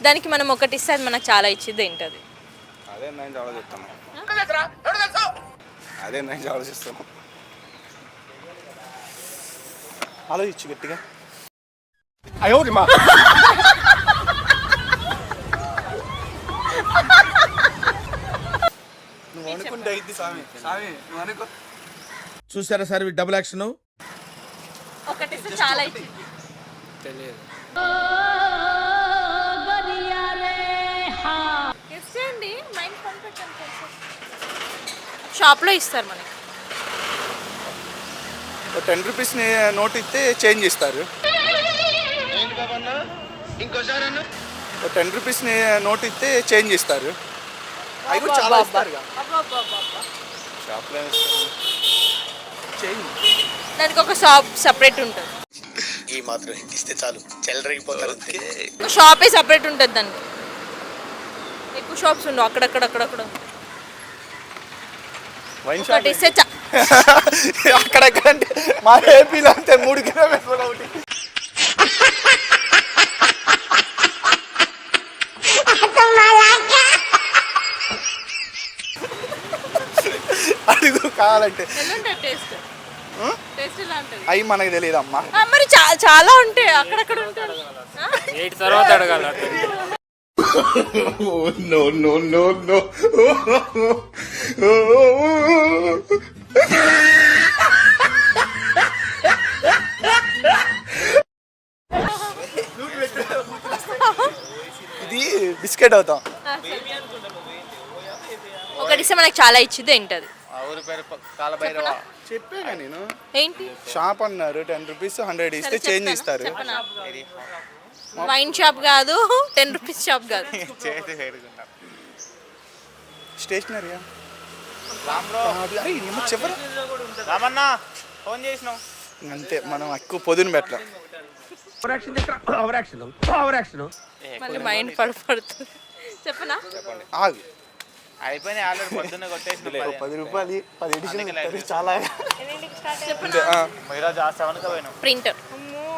దానికి మనం ఒకటి ఇస్తే అది మనకు చాలా ఇచ్చింది ఏంటది? అదే నేను ఆలోచిస్తాను. ఆలోచించు గట్టిగా. నువ్వు అనుకుంటే అయింది స్వామి. నువ్వు అనుకో. చూసారా సార్ డబుల్ యాక్షన్. ఒకటి ఇస్తే చాలా ఇచ్చింది. తెలియదు. ఇస్తాండి మైండ్ పంపించండి కొంచెం. షాప్లో ఇస్తారు మనకి. 10 రూపీస్ నోట్ ఇస్తే చేంజ్ ఇస్తారు. 10 రూపీస్ నోట్ ఇస్తే చేంజ్ ఇస్తారు. అవి కూడా చాలా ఇస్తారు. షాప్లో చేంజ్. దానికి ఒక షాప్ సపరేట్ ఉంటుంది. ఈ మాత్రం ఇస్తే చాలు చెల్లరగిపోతారు. ఒక షాపే సపరేట్ ఉంటుంది దానికి. ఎక్కువ షాప్స్ ఉండవు, అక్కడక్కడ వైన్ షాప్ ఒకటి ఇస్తే అక్కడక్కడ అంటే మా ఏపీలో అంతే 3 కిలోమీటర్లు ఒకటి. అడుగు కావాలంటే. అవి మనకు తెలియదు అమ్మా. మరి చాలా ఉంటాయి, అక్కడక్కడ ఉంటాయి. 8 తర్వాత అడగాల. No no no no. ఇది బిస్కెట్ అవుతాం. ఒకటి ఇస్తే మనకు చాలా ఇచ్చింది ఏంటది? ఊరి పేరు కాలభైరవ. చెప్పేగా నేను. ఏంటి? షాప్ అన్నారు 10 రూపీస్ 100 ఇస్తే చేంజ్ ఇస్తారు. వైన్ షాప్ కాదు, 10 రూపీస్ షాప్ కాదు. స్టేషనరీ రామన్నా ఫోన్ చేసినావు అంతే. మనం ఎక్కువ పొదును పెట్టాం. మళ్ళీ మైండ్ పడుతుంది. చెప్పనా? ఆగు. అయిపోయినాయి ఆల్రెడీ పొద్దున్న కొట్టేసిన. 10 రూపాయలు 10 ఎడిషన్ చాలా. చెప్పనా? ఈరోజు 7కి పోయినాం. ప్రింటర్